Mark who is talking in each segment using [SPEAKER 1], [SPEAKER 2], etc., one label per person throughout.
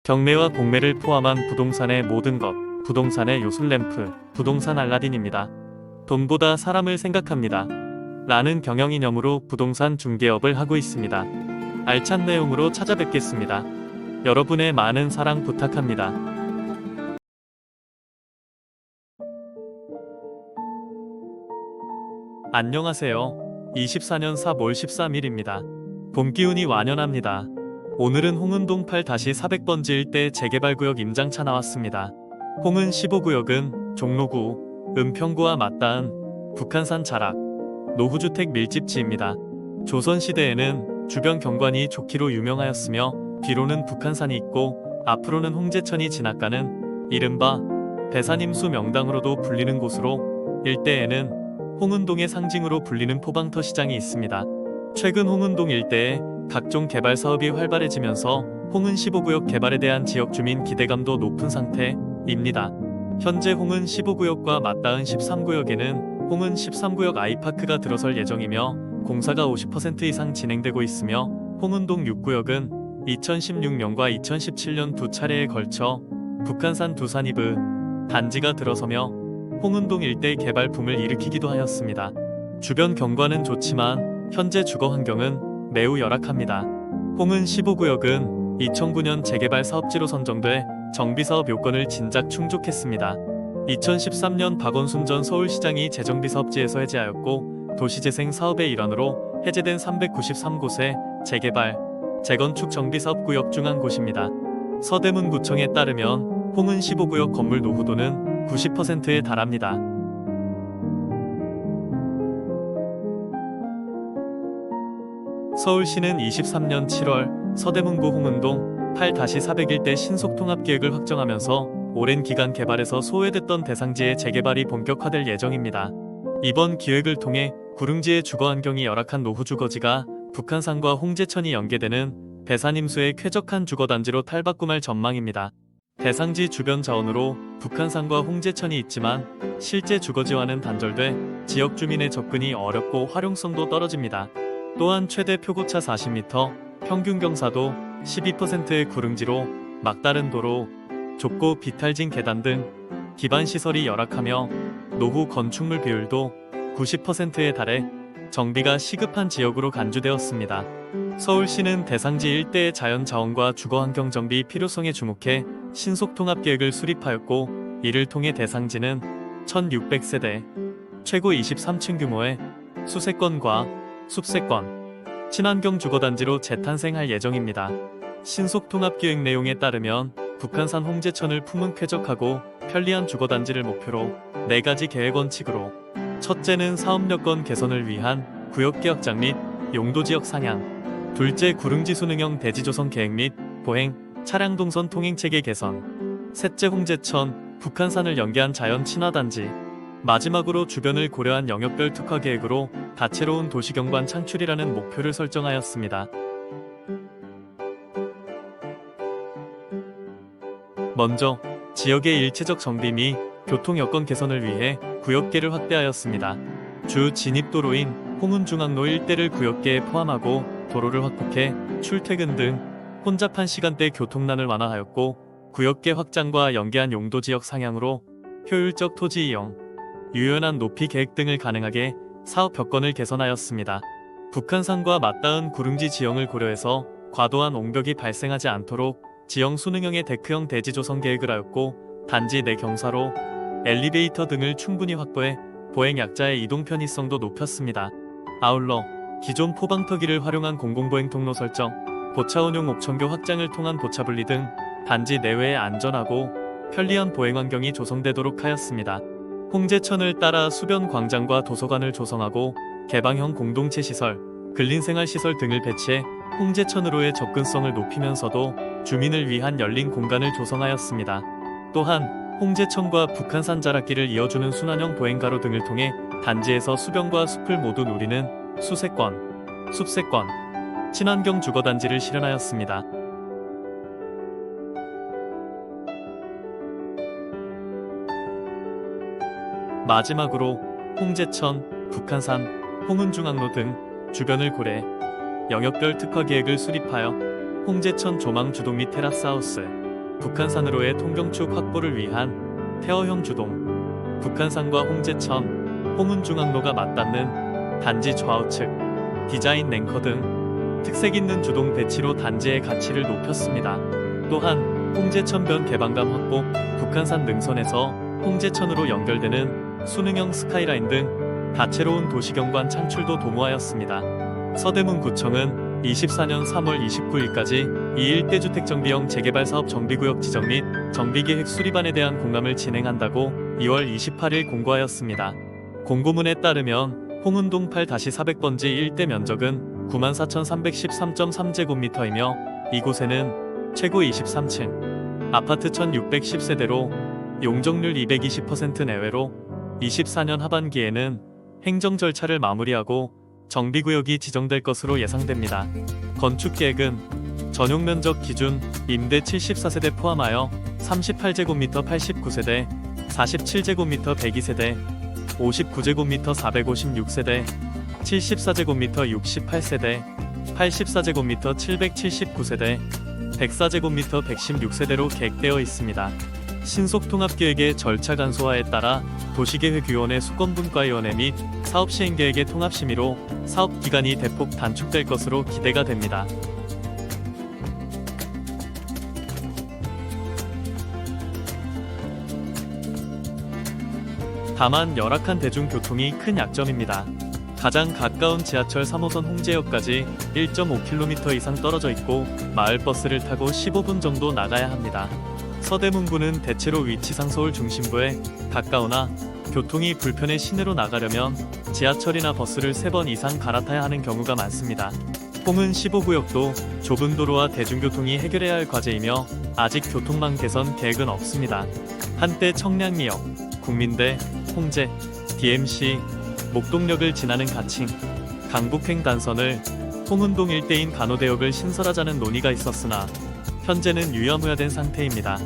[SPEAKER 1] 경매와 공매를 포함한 부동산의 모든 것, 부동산의 요술램프, 부동산 알라딘입니다. 돈보다 사람을 생각합니다. 라는 경영이념으로 부동산 중개업을 하고 있습니다. 알찬 내용으로 찾아뵙겠습니다. 여러분의 많은 사랑 부탁합니다. 안녕하세요. 24년 4월 13일입니다. 봄 기운이 완연합니다. 오늘은 홍은동 8-400번지 일대 재개발구역 임장차 나왔습니다. 홍은 15구역은 종로구, 은평구와 맞닿은 북한산 자락, 노후주택 밀집지입니다. 조선시대에는 주변 경관이 좋기로 유명하였으며 뒤로는 북한산이 있고 앞으로는 홍제천이 지나가는 이른바 배산임수 명당으로도 불리는 곳으로 일대에는 홍은동의 상징으로 불리는 포방터 시장이 있습니다. 최근 홍은동 일대에 각종 개발 사업이 활발해지면서 홍은 15구역 개발에 대한 지역 주민 기대감도 높은 상태입니다. 현재 홍은 15구역과 맞닿은 13구역에는 홍은 13구역 아이파크가 들어설 예정이며 공사가 50% 이상 진행되고 있으며 홍은동 6구역은 2016년과 2017년 두 차례에 걸쳐 북한산 두산이브 단지가 들어서며 홍은동 일대 개발 붐을 일으키기도 하였습니다. 주변 경관은 좋지만 현재 주거 환경은 매우 열악합니다. 홍은 15구역은 2009년 재개발 사업지로 선정돼 정비사업 요건을 진작 충족했습니다. 2013년 박원순 전 서울시장이 재정비 사업지에서 해제하였고 도시재생 사업의 일환으로 해제된 393곳의 재개발, 재건축 정비사업 구역 중 한 곳입니다. 서대문구청에 따르면 홍은 15구역 건물 노후도는 90%에 달합니다. 서울시는 23년 7월 서대문구 홍은동 8-401대 신속통합계획을 확정하면서 오랜 기간 개발에서 소외됐던 대상지의 재개발이 본격화될 예정입니다. 이번 기획을 통해 구릉지의 주거환경이 열악한 노후주거지가 북한산과 홍제천이 연계되는 배산임수의 쾌적한 주거단지로 탈바꿈할 전망입니다. 대상지 주변 자원으로 북한산과 홍제천이 있지만 실제 주거지와는 단절돼 지역 주민의 접근이 어렵고 활용성도 떨어집니다. 또한 최대 표고차 40m, 평균 경사도 12%의 구릉지로 막다른 도로, 좁고 비탈진 계단 등 기반시설이 열악하며 노후 건축물 비율도 90%에 달해 정비가 시급한 지역으로 간주되었습니다. 서울시는 대상지 일대의 자연자원과 주거환경 정비 필요성에 주목해 신속통합계획을 수립하였고 이를 통해 대상지는 1600세대, 최고 23층 규모의 수세권과 숲세권, 친환경 주거단지로 재탄생할 예정입니다. 신속통합계획 내용에 따르면 북한산 홍제천을 품은 쾌적하고 편리한 주거단지를 목표로 4가지 계획 원칙으로 첫째는 사업여건 개선을 위한 구역계 확장 및 용도지역 상향, 둘째 구릉지 순응형 대지조성 계획 및 보행, 차량 동선 통행체계 개선, 셋째 홍제천, 북한산을 연계한 자연 친화단지, 마지막으로 주변을 고려한 영역별 특화 계획으로 다채로운 도시경관 창출이라는 목표를 설정하였습니다. 먼저 지역의 일체적 정비 및 교통 여건 개선을 위해 구역계를 확대하였습니다. 주 진입도로인 홍은중앙로 일대를 구역계에 포함하고 도로를 확폭해 출퇴근 등 혼잡한 시간대 교통난을 완화하였고 구역계 확장과 연계한 용도지역 상향으로 효율적 토지 이용, 유연한 높이 계획 등을 가능하게 사업 여건을 개선하였습니다. 북한산과 맞닿은 구릉지 지형을 고려해서 과도한 옹벽이 발생하지 않도록 지형 순응형의 데크형 대지 조성 계획을 하였고 단지 내 경사로 엘리베이터 등을 충분히 확보해 보행 약자의 이동 편의성도 높였습니다. 아울러 기존 포방터기를 활용한 공공보행 통로 설정, 보차 운용 옥천교 확장을 통한 보차 분리 등 단지 내외에 안전하고 편리한 보행 환경이 조성되도록 하였습니다. 홍제천을 따라 수변 광장과 도서관을 조성하고 개방형 공동체 시설, 근린생활시설 등을 배치해 홍제천으로의 접근성을 높이면서도 주민을 위한 열린 공간을 조성하였습니다. 또한 홍제천과 북한산 자락길을 이어주는 순환형 보행가로 등을 통해 단지에서 수변과 숲을 모두 누리는 수세권, 숲세권, 친환경 주거단지를 실현하였습니다. 마지막으로 홍제천, 북한산, 홍은중앙로 등 주변을 고려해 영역별 특화 계획을 수립하여 홍제천 조망 주동 및 테라스하우스, 북한산으로의 통경축 확보를 위한 태어형 주동, 북한산과 홍제천, 홍은중항로가 맞닿는 단지 좌우측, 디자인 랭커 등 특색 있는 주동 배치로 단지의 가치를 높였습니다. 또한 홍제천변 개방감 확보, 북한산 능선에서 홍제천으로 연결되는 수능형 스카이라인 등 다채로운 도시경관 창출도 도모하였습니다. 서대문구청은 24년 3월 29일까지 이 일대 주택정비형 재개발 사업 정비구역 지정 및 정비계획 수립안에 대한 공람을 진행한다고 2월 28일 공고하였습니다. 공고문에 따르면 홍은동 8-400번지 일대 면적은 94,313.3제곱미터이며 이곳에는 최고 23층, 아파트 1610세대로 용적률 220% 내외로 24년 하반기에는 행정 절차를 마무리하고 정비구역이 지정될 것으로 예상됩니다. 건축계획은 전용면적 기준 임대 74세대 포함하여 38제곱미터 89세대, 47제곱미터 102세대, 59제곱미터 456세대, 74제곱미터 68세대, 84제곱미터 779세대, 104제곱미터 116세대로 계획되어 있습니다. 신속통합계획의 절차 간소화에 따라 도시계획위원회 수권분과위원회 및 사업시행계획의 통합심의로 사업기간이 대폭 단축될 것으로 기대가 됩니다. 다만 열악한 대중교통이 큰 약점입니다. 가장 가까운 지하철 3호선 홍제역까지 1.5km 이상 떨어져 있고 마을버스를 타고 15분 정도 나가야 합니다. 서대문구는 대체로 위치상 서울 중심부에 가까우나 교통이 불편해 시내로 나가려면 지하철이나 버스를 3번 이상 갈아타야 하는 경우가 많습니다. 홍은 15구역도 좁은 도로와 대중교통이 해결해야 할 과제이며 아직 교통망 개선 계획은 없습니다. 한때 청량리역, 국민대, 홍제, DMC, 목동역을 지나는 가칭, 강북행 단선을 홍은동 일대인 간호대역을 신설하자는 논의가 있었으나 현재는 유야무야된 상태입니다.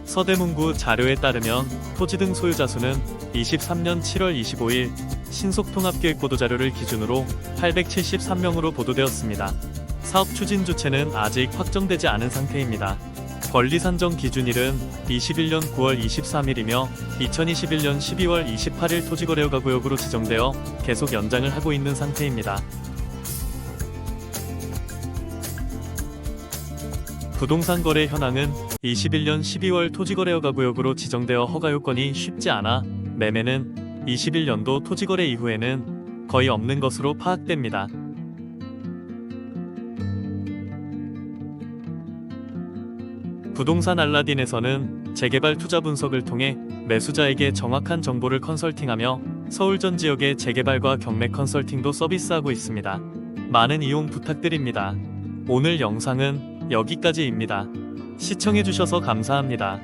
[SPEAKER 1] 서대문구 자료에 따르면 토지 등 소유자 수는 23년 7월 25일 신속통합계획 보도자료를 기준으로 873명으로 보도되었습니다. 사업 추진 주체는 아직 확정되지 않은 상태입니다. 권리 산정 기준일은 21년 9월 23일이며 2021년 12월 28일 토지거래허가 구역으로 지정되어 계속 연장을 하고 있는 상태입니다. 부동산 거래 현황은 21년 12월 토지거래허가 구역으로 지정되어 허가 요건이 쉽지 않아 매매는 21년도 토지거래 이후에는 거의 없는 것으로 파악됩니다. 부동산 알라딘에서는 재개발 투자 분석을 통해 매수자에게 정확한 정보를 컨설팅하며 서울 전 지역의 재개발과 경매 컨설팅도 서비스하고 있습니다. 많은 이용 부탁드립니다. 오늘 영상은 여기까지입니다. 시청해주셔서 감사합니다.